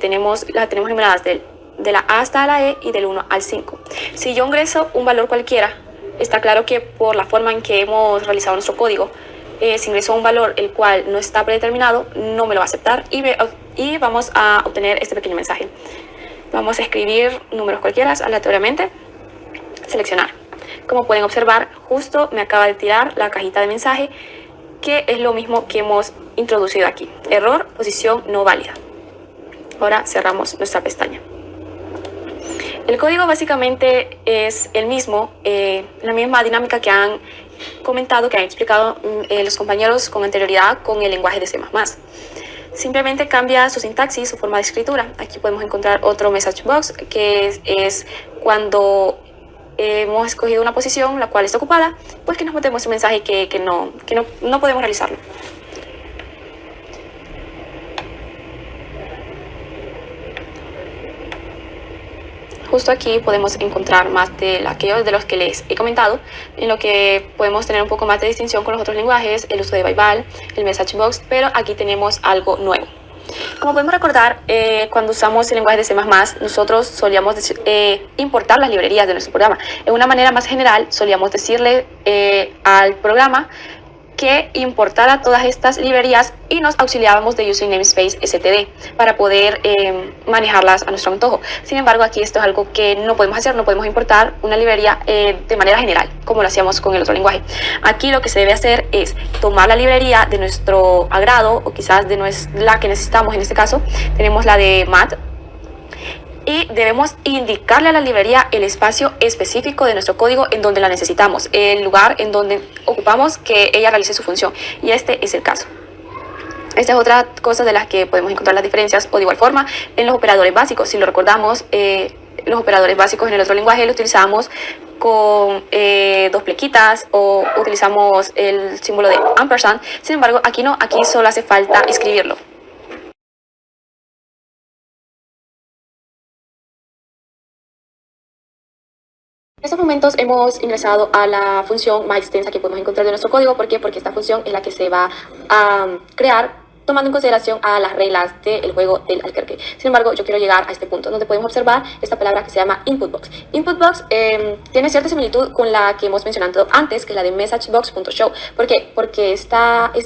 la tenemos numeradas de la A hasta la E y del 1 al 5. Si yo ingreso un valor cualquiera, está claro que por la forma en que hemos realizado nuestro código, si ingreso un valor el cual no está predeterminado, no me lo va a aceptar y vamos a obtener este pequeño mensaje. Vamos a escribir números cualquiera aleatoriamente, seleccionar. Como pueden observar, justo me acaba de tirar la cajita de mensaje, que es lo mismo que hemos introducido aquí. Error, posición no válida. Ahora cerramos nuestra pestaña. El código básicamente es el mismo, la misma dinámica que han comentado, que han explicado los compañeros con anterioridad con el lenguaje de C++. Simplemente cambia su sintaxis, su forma de escritura. Aquí podemos encontrar otro message box, que es cuando hemos escogido una posición la cual está ocupada, pues que nos metemos un mensaje que no podemos realizarlo. Justo aquí podemos encontrar más de aquellos de los que les he comentado, en lo que podemos tener un poco más de distinción con los otros lenguajes, el uso de Byval, el message box, pero aquí tenemos algo nuevo. Como podemos recordar, cuando usamos el lenguaje de C++, nosotros solíamos importar las librerías de nuestro programa. De una manera más general, solíamos decirle al programa que importara todas estas librerías y nos auxiliábamos de Using Namespace std para poder manejarlas a nuestro antojo. Sin embargo, aquí esto es algo que no podemos hacer, no podemos importar una librería de manera general, como lo hacíamos con el otro lenguaje. Aquí lo que se debe hacer es tomar la librería de nuestro agrado, o quizás de la que necesitamos. En este caso, tenemos la de Mat, y debemos indicarle a la librería el espacio específico de nuestro código en donde la necesitamos, el lugar en donde ocupamos que ella realice su función, y este es el caso. Esta es otra cosa de las que podemos encontrar las diferencias, o de igual forma en los operadores básicos. Si lo recordamos, los operadores básicos en el otro lenguaje lo utilizamos con dos plequitas o utilizamos el símbolo de ampersand. Sin embargo, aquí no, aquí solo hace falta escribirlo. En estos momentos hemos ingresado a la función más extensa que podemos encontrar de nuestro código. ¿Por qué? Porque esta función es la que se va a crear tomando en consideración a las reglas del juego del Alquerque. Sin embargo, yo quiero llegar a este punto donde podemos observar esta palabra que se llama input box. Input box tiene cierta similitud con la que hemos mencionado antes, que es la de messagebox.show. ¿Por qué? Porque este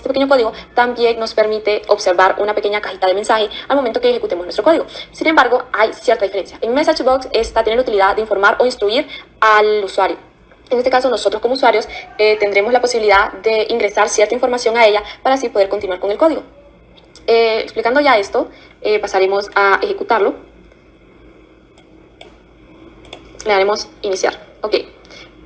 pequeño código también nos permite observar una pequeña cajita de mensaje al momento que ejecutemos nuestro código. Sin embargo, hay cierta diferencia. En messagebox esta tiene la utilidad de informar o instruir al usuario. En este caso, nosotros como usuarios tendremos la posibilidad de ingresar cierta información a ella para así poder continuar con el código. Explicando ya esto, pasaremos a ejecutarlo. Le daremos iniciar. Ok.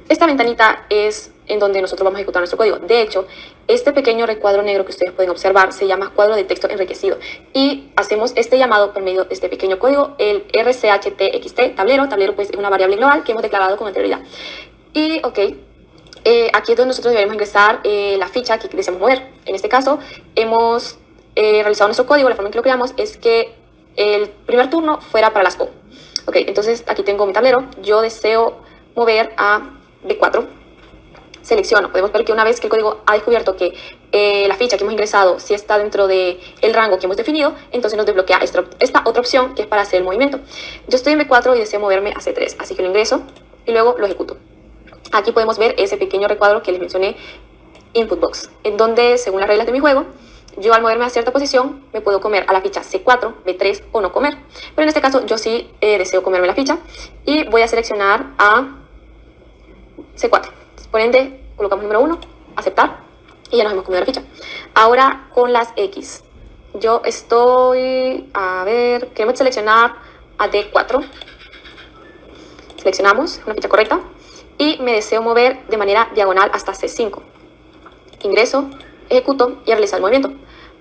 Esta ventanita es en donde nosotros vamos a ejecutar nuestro código. De hecho, este pequeño recuadro negro que ustedes pueden observar se llama cuadro de texto enriquecido. Y hacemos este llamado por medio de este pequeño código, el rchtxt tablero. Tablero pues es una variable global que hemos declarado con anterioridad. Y ok. Aquí es donde nosotros deberemos ingresar la ficha que deseamos mover. En este caso, hemos realizado nuestro código. La forma en que lo creamos es que el primer turno fuera para las O. Ok, entonces aquí tengo mi tablero. Yo deseo mover a B4. Selecciono. Podemos ver que una vez que el código ha descubierto que la ficha que hemos ingresado si está dentro del rango que hemos definido, entonces nos desbloquea esta otra opción que es para hacer el movimiento. Yo estoy en B4 y deseo moverme a C3, así que lo ingreso y luego lo ejecuto. Aquí podemos ver ese pequeño recuadro que les mencioné, input box, en donde según las reglas de mi juego, yo al moverme a cierta posición me puedo comer a la ficha C4, B3 o no comer. Pero en este caso yo sí deseo comerme la ficha y voy a seleccionar a C4. Por ende, colocamos número 1, aceptar, y ya nos hemos comido la ficha. Ahora con las X. Yo estoy, queremos seleccionar a D4. Seleccionamos una ficha correcta y me deseo mover de manera diagonal hasta C5. Ingreso, ejecuto y realizar el movimiento.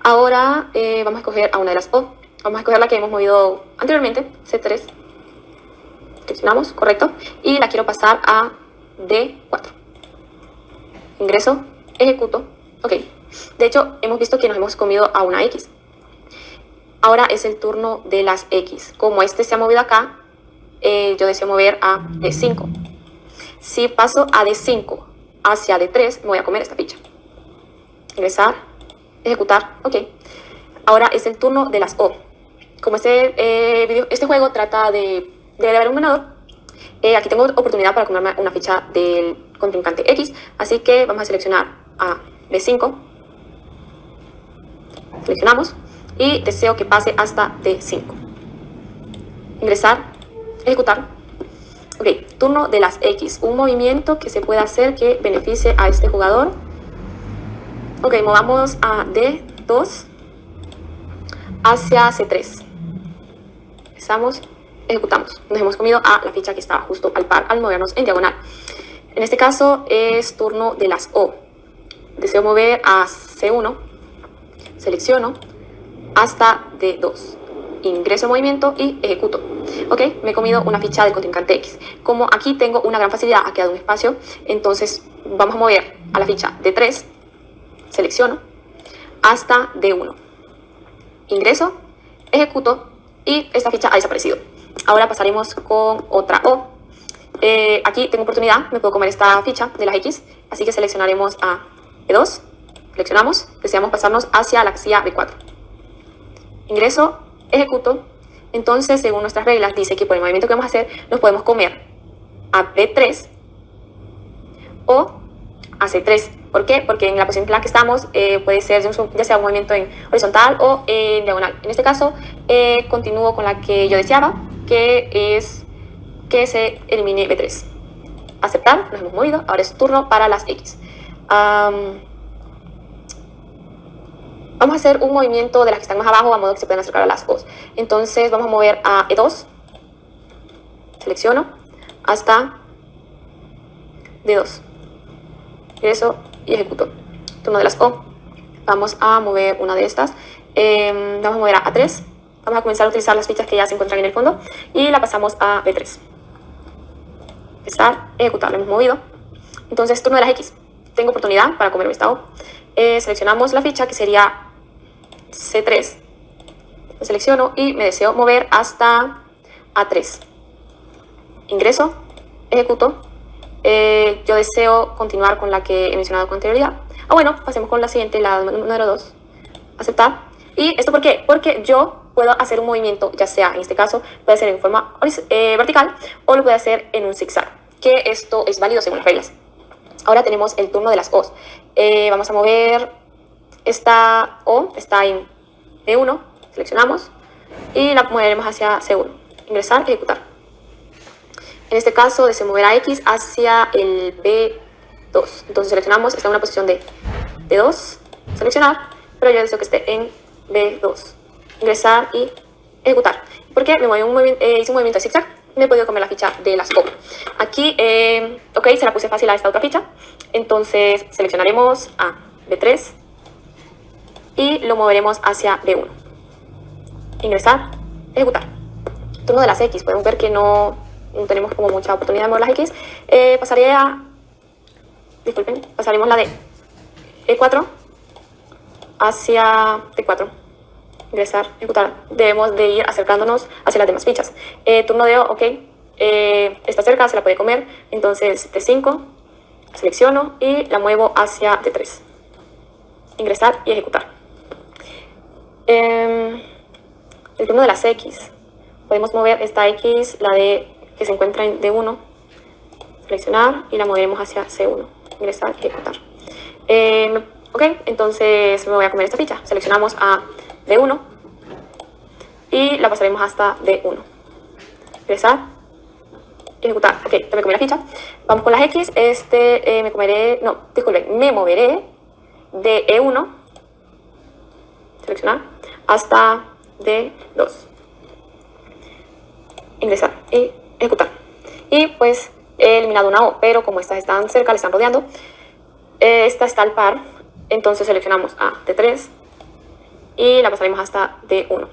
Ahora vamos a escoger a una de las O. Vamos a escoger la que hemos movido anteriormente, C3. Seleccionamos, correcto. Y la quiero pasar a D4. Ingreso, ejecuto. Ok. De hecho, hemos visto que nos hemos comido a una X. Ahora es el turno de las X. Como este se ha movido acá, yo deseo mover a D5. Si paso a D5 hacia D3, me voy a comer esta ficha. Ingresar, ejecutar. Ok. Ahora es el turno de las O. Como este juego trata de haber un ganador, aquí tengo oportunidad para comerme una ficha del contrincante X. Así que vamos a seleccionar a D5. Seleccionamos y deseo que pase hasta D5. Ingresar, ejecutar. Ok, turno de las X. Un movimiento que se pueda hacer que beneficie a este jugador. Ok, movamos a D2 hacia C3. Empezamos, ejecutamos. Nos hemos comido a la ficha que estaba justo al par al movernos en diagonal. En este caso es turno de las O. Deseo mover a C1. Selecciono hasta D2. Ingreso movimiento y ejecuto. Ok, me he comido una ficha del contrincante X. Como aquí tengo una gran facilidad, ha quedado un espacio, entonces vamos a mover a la ficha D3. Selecciono hasta D1. Ingreso, ejecuto y esta ficha ha desaparecido. Ahora pasaremos con otra O. Aquí tengo oportunidad, me puedo comer esta ficha de las X, así que seleccionaremos a E2. Seleccionamos, deseamos pasarnos hacia la casilla B4. Ingreso, ejecuto. Entonces, según nuestras reglas, dice que por el movimiento que vamos a hacer, nos podemos comer a B3 o a C3. ¿Por qué? Porque en la posición en la que estamos puede ser ya sea un movimiento en horizontal o en diagonal. En este caso, continúo con la que yo deseaba, que es que se elimine B3. Aceptar, nos hemos movido. Ahora es turno para las X. Vamos a hacer un movimiento de las que están más abajo a modo que se puedan acercar a las O's. Entonces vamos a mover a E2. Selecciono hasta D2. Ingreso y ejecuto. Turno de las O. Vamos a mover una de estas. Vamos a mover a A3. Vamos a comenzar a utilizar las fichas que ya se encuentran en el fondo. Y la pasamos a B3. Empezar, ejecutar. Lo hemos movido. Entonces, turno de las X. Tengo oportunidad para comerme esta O. Seleccionamos la ficha que sería C3. Lo selecciono y me deseo mover hasta A3. Ingreso, ejecuto. Yo deseo continuar con la que he mencionado con anterioridad. Bueno, pasemos con la siguiente, la número 2. Aceptar. ¿Y esto por qué? Porque yo puedo hacer un movimiento, ya sea en este caso, puede ser en forma vertical o lo puedo hacer en un zigzag. Que esto es válido según las reglas. Ahora tenemos el turno de las O's. Vamos a mover esta O, está en B1, seleccionamos y la moveremos hacia C1. Ingresar, ejecutar. En este caso, deseo mover a X hacia el B2. Entonces seleccionamos, está en una posición de D2, seleccionar, pero yo deseo que esté en B2. Ingresar y ejecutar. ¿Por qué? Hice un movimiento de zigzag. Me he podido comer la ficha de las O. Aquí, ok, se la puse fácil a esta otra ficha. Entonces seleccionaremos a B3 y lo moveremos hacia B1. Ingresar, ejecutar. Turno de las X. Podemos ver que no tenemos como mucha oportunidad de mover las X. Pasaremos la de E4 hacia T4. Ingresar, ejecutar. Debemos de ir acercándonos hacia las demás fichas. Turno de O, ok. Está cerca, se la puede comer. Entonces T5, selecciono y la muevo hacia D3. Ingresar y ejecutar. El turno de las X. Podemos mover esta X, la de que se encuentra en D1. Seleccionar y la moveremos hacia C1. Ingresar y ejecutar. Ok, entonces me voy a comer esta ficha. Seleccionamos a D1 y la pasaremos hasta D1. Ingresar, ejecutar. Ok, ya me comí la ficha. Vamos con las X. Me moveré de E1, seleccionar, hasta D2. Ingresar y ejecutar. Y pues he eliminado una O, pero como estas están cerca, le están rodeando, esta está al par, entonces seleccionamos a D3 y la pasaremos hasta D1.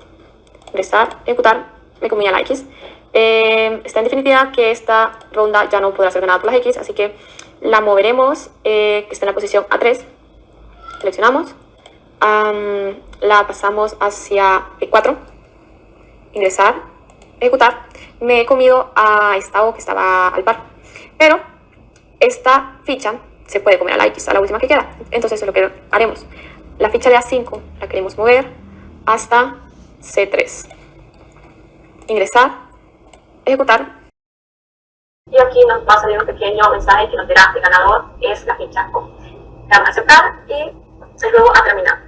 ingresar, ejecutar, me comí a la X. Está en definitiva que esta ronda ya no podrá ser ganada por las X, así que la moveremos, que está en la posición A3. Seleccionamos, la pasamos hacia E4, ingresar, ejecutar. Me he comido a esta O que estaba al par, pero esta ficha se puede comer a la X, a la última que queda. Entonces es lo que haremos. La ficha de A5 la queremos mover hasta C3. Ingresar, ejecutar. Y aquí nos va a salir un pequeño mensaje que nos dirá el ganador es la ficha O. Le damos a aceptar y el juego ha terminado.